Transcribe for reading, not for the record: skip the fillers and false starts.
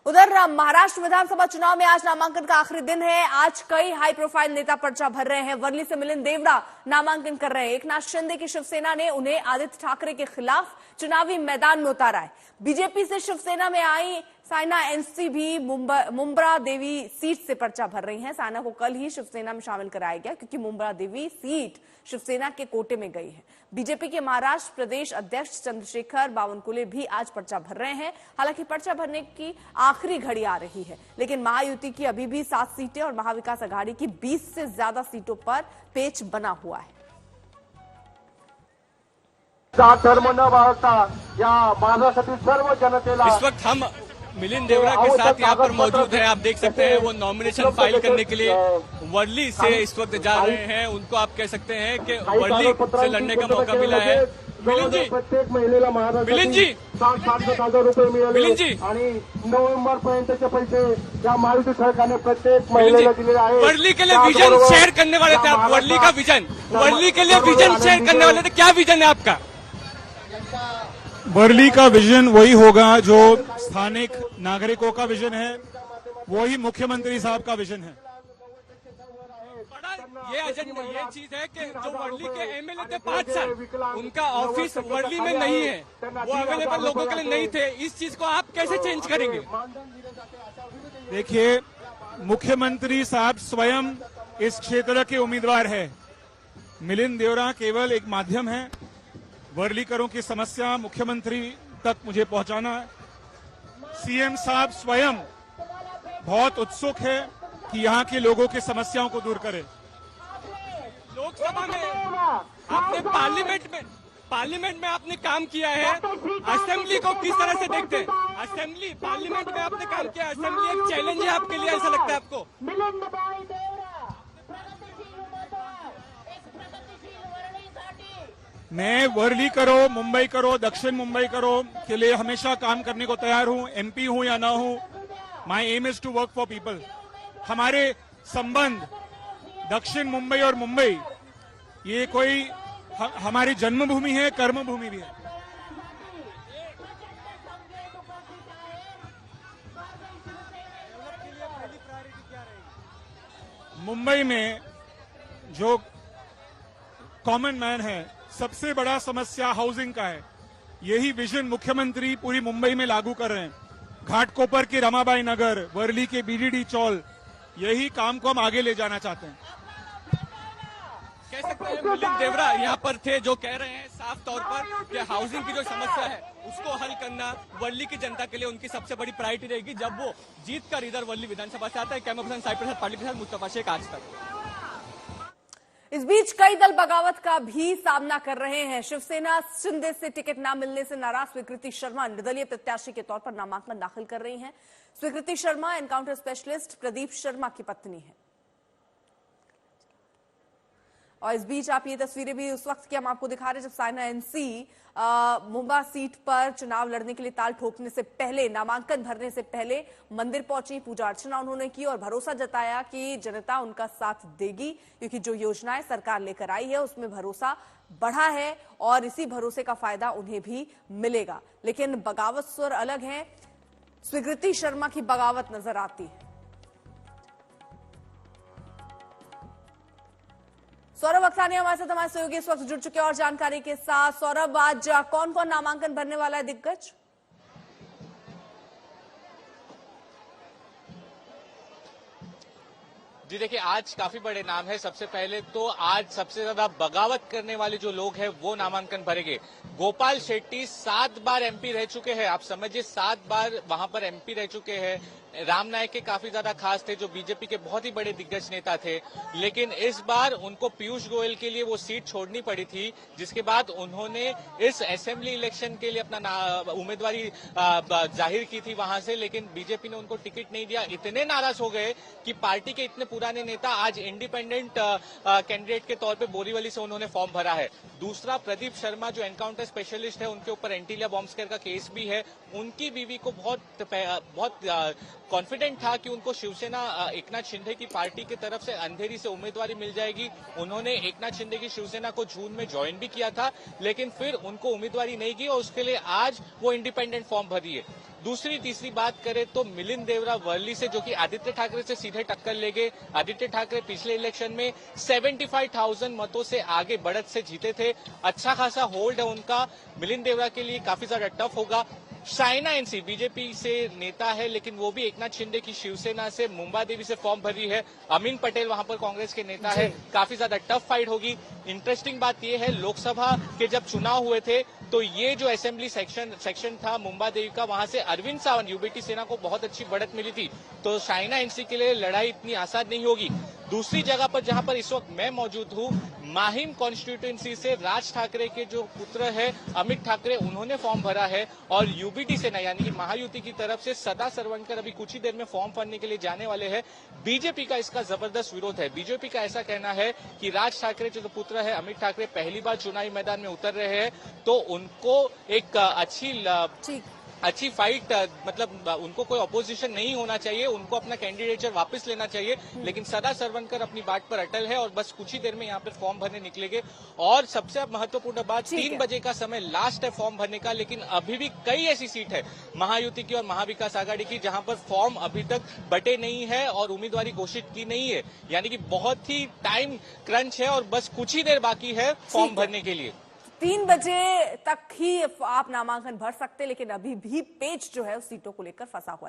उधर महाराष्ट्र विधानसभा चुनाव में आज नामांकन का आखिरी दिन है। आज कई हाई प्रोफाइल नेता पर्चा भर रहे हैं। वर्ली से मिलिंद देवड़ा नामांकन कर रहे हैं। एकनाथ शिंदे की शिवसेना ने उन्हें आदित्य ठाकरे के खिलाफ चुनावी मैदान में उतारा है। बीजेपी से शिवसेना में आई साइना एनसी भी मुंब्रा देवी सीट से पर्चा भर रही हैं। साइना को कल ही शिवसेना में शामिल कराया गया क्योंकि मुंब्रा देवी सीट शिवसेना के कोटे में गई है। बीजेपी के महाराष्ट्र प्रदेश अध्यक्ष चंद्रशेखर बावनकुले भी आज पर्चा भर रहे हैं। हालांकि पर्चा भरने की आखिरी घड़ी आ रही है, लेकिन महायुति की अभी भी 7 सीटें और महाविकास आघाड़ी की 20 से ज्यादा सीटों पर पेच बना हुआ है। धर्म न बाळगता या माझ्यासाठी सर्व जनतेला इस वक्त हम मिलिंद देवड़ा के साथ यहाँ पर मौजूद हैं। आप देख सकते हैं वो नॉमिनेशन फाइल करने के लिए वर्ली से इस वक्त जा रहे हैं। उनको आप कह सकते हैं कि वर्ली से लड़ने का मौका मिला है। मिलिंद जी, प्रत्येक महिलेला मिलिंद जी, 60,000 रुपये मिळाले मिलिंद जी, आणि नोव्हेंबर पर्यंतचे पैसे या महायुती सरकारने प्रत्येक महिलेला दिलेले आहेत। वर्ली के लिए विजन शेयर करने वाले थे आप। वर्ली का विजन, वर्ली के लिए विजन शेयर करने वाले थे। क्या विजन है आपका? वर्ली का विजन वही होगा जो स्थानिक नागरिकों का विजन है, वही मुख्यमंत्री साहब का विजन है। ये चीज है कि जो वर्ली के एमएलए थे 5 साल, उनका ऑफिस वर्ली में नहीं है, वो अवेलेबल लोगों के लिए नहीं थे। इस चीज को आप कैसे चेंज करेंगे? देखिए, मुख्यमंत्री साहब स्वयं इस क्षेत्र के उम्मीदवार है। मिलिंद देवड़ा केवल एक माध्यम है। वर्लीकरों की समस्या मुख्यमंत्री तक मुझे पहुंचाना है। सीएम साहब स्वयं बहुत उत्सुक है कि यहाँ के लोगों की समस्याओं को दूर करें। लोकसभा में आपने पार्लियामेंट में आपने काम किया है। असेंबली को किस तरह से देखते हैं? असेंबली, पार्लियामेंट में आपने काम किया। असेंबली एक चैलेंज है आपके लिए, ऐसा लगता है आपको? मैं वर्ली करो, मुंबई करो, दक्षिण मुंबई करो के लिए हमेशा काम करने को तैयार हूं। एमपी हूं या ना हूं, my aim is to work for people. हमारे संबंध दक्षिण मुंबई और मुंबई, ये कोई हमारी जन्मभूमि है, कर्मभूमि भी है। मुंबई में जो कॉमन मैन है, सबसे बड़ा समस्या हाउसिंग का है। यही विजन मुख्यमंत्री पूरी मुंबई में लागू कर रहे हैं। घाटकोपर की रमाबाई नगर, वर्ली के बीडीडी चौल, यही काम को हम आगे ले जाना चाहते हैं। कह सकते हैं मिलिंद देवड़ा यहाँ पर थे जो कह रहे हैं साफ तौर पर कि हाउसिंग की जो समस्या है उसको हल करना वर्ली की जनता के लिए उनकी सबसे बड़ी प्रायोरिटी रहेगी जब वो जीत कर इधर वर्ली विधानसभा से आता है। कैमरा पर्सन साई प्रसाद पाटिल के साथ मुस्तफा शेख, आज तक। इस बीच कई दल बगावत का भी सामना कर रहे हैं। शिवसेना शिंदे से टिकट न मिलने से नाराज स्वीकृति शर्मा निर्दलीय प्रत्याशी के तौर पर नामांकन दाखिल कर रही हैं। स्वीकृति शर्मा एनकाउंटर स्पेशलिस्ट प्रदीप शर्मा की पत्नी है। और इस बीच आप ये तस्वीरें भी उस वक्त की हम आपको दिखा रहे हैं जब साइना एनसी मुंबा सीट पर चुनाव लड़ने के लिए ताल ठोकने से पहले, नामांकन भरने से पहले मंदिर पहुंची, पूजा अर्चना उन्होंने की और भरोसा जताया कि जनता उनका साथ देगी क्योंकि जो योजनाएं सरकार लेकर आई है उसमें भरोसा बढ़ा है और इसी भरोसे का फायदा उन्हें भी मिलेगा। लेकिन बगावत स्वर अलग है। स्वीकृति शर्मा की बगावत नजर आती है। सौरभ अक्सानी हमारे साथ, हमारे सहयोगी इस वक्त जुड़ चुके हैं और जानकारी के साथ। सौरभ, आज कौन कौन नामांकन भरने वाला है दिग्गज? जी देखिए, आज काफी बड़े नाम है। सबसे पहले तो आज सबसे ज्यादा बगावत करने वाले जो लोग हैं वो नामांकन भरेंगे। गोपाल शेट्टी 7 बार एमपी रह चुके हैं। आप समझिए 7 बार वहां पर एमपी रह चुके हैं। राम नायक के काफी ज्यादा खास थे, जो बीजेपी के बहुत ही बड़े दिग्गज नेता थे, लेकिन इस बार उनको पीयूष गोयल के लिए वो सीट छोड़नी पड़ी थी, जिसके बाद उन्होंने इस असेंबली इलेक्शन के लिए अपना उम्मीदवारी जाहिर की थी वहां से, लेकिन बीजेपी ने उनको टिकट नहीं दिया। इतने नाराज हो गए कि पार्टी के इतने पुराने नेता आज इंडिपेंडेंट कैंडिडेट के तौर पे बोरीवली से उन्होंने फॉर्म भरा है। दूसरा, प्रदीप शर्मा जो एनकाउंटर स्पेशलिस्ट है, उनके ऊपर एंटीलिया बॉम्ब स्क्वायर का केस भी है। उनकी बीवी को बहुत कॉन्फिडेंट था कि उनको शिवसेना एकनाथ शिंदे की पार्टी की तरफ से अंधेरी से उम्मीदवारी मिल जाएगी। उन्होंने एकनाथ शिंदे की शिवसेना को जून में ज्वाइन भी किया था, लेकिन फिर उनको उम्मीदवारी नहीं की और उसके लिए आज वो इंडिपेंडेंट फॉर्म भरी है। दूसरी तीसरी बात करें तो मिलिंद देवरा वर्ली से, जो कि आदित्य ठाकरे से सीधे टक्कर ले गए। आदित्य ठाकरे पिछले इलेक्शन में 75,000 मतों से आगे बढ़त से जीते थे। अच्छा खासा होल्ड है उनका। मिलिंद देवरा के लिए काफी ज्यादा टफ होगा। शाइना एनसी बीजेपी से नेता है, लेकिन वो भी एकनाथ शिंदे की शिवसेना से मुंबा देवी से फॉर्म भरी है। अमीन पटेल वहां पर कांग्रेस के नेता है। काफी ज्यादा टफ फाइट होगी। इंटरेस्टिंग बात यह है, लोकसभा के जब चुनाव हुए थे तो ये जो असेंबली सेक्शन था मुंबा देवी का, वहां से अरविंद सावंत यूबीटी सेना को बहुत अच्छी बढ़त मिली थी। तो शाइना एनसी के लिए लड़ाई इतनी आसान नहीं होगी। दूसरी जगह पर जहां पर इस वक्त मैं मौजूद हूं, माहिम कॉन्स्टिट्यूएंसी से राज ठाकरे के जो पुत्र है अमित ठाकरे, उन्होंने फॉर्म भरा है। और यूबीटी सेना यानी कि महायुति की तरफ से सदा सरवणकर अभी कुछ ही देर में फॉर्म भरने के लिए जाने वाले हैं। बीजेपी का इसका जबरदस्त विरोध है। बीजेपी का ऐसा कहना है कि राज ठाकरे जो पुत्र है अमित ठाकरे पहली बार चुनावी मैदान में उतर रहे हैं, तो उनको एक अच्छी फाइट, मतलब उनको कोई अपोजिशन नहीं होना चाहिए, उनको अपना कैंडिडेचर वापस लेना चाहिए। लेकिन सदा सरवणकर अपनी बात पर अटल है और बस कुछ ही देर में यहाँ पर फॉर्म भरने निकलेंगे। और सबसे महत्वपूर्ण बात, 3 बजे का समय लास्ट है फॉर्म भरने का, लेकिन अभी भी कई ऐसी सीट है महायुति की और महाविकास आघाड़ी की जहां पर फॉर्म अभी तक बटे नहीं है और उम्मीदवारी घोषित की नहीं है। यानी कि बहुत ही टाइम क्रंच है और बस कुछ ही देर बाकी है फॉर्म भरने के लिए। 3 बजे तक ही आप नामांकन भर सकते, लेकिन अभी भी पेच जो है उस सीटों को लेकर फंसा हुआ है।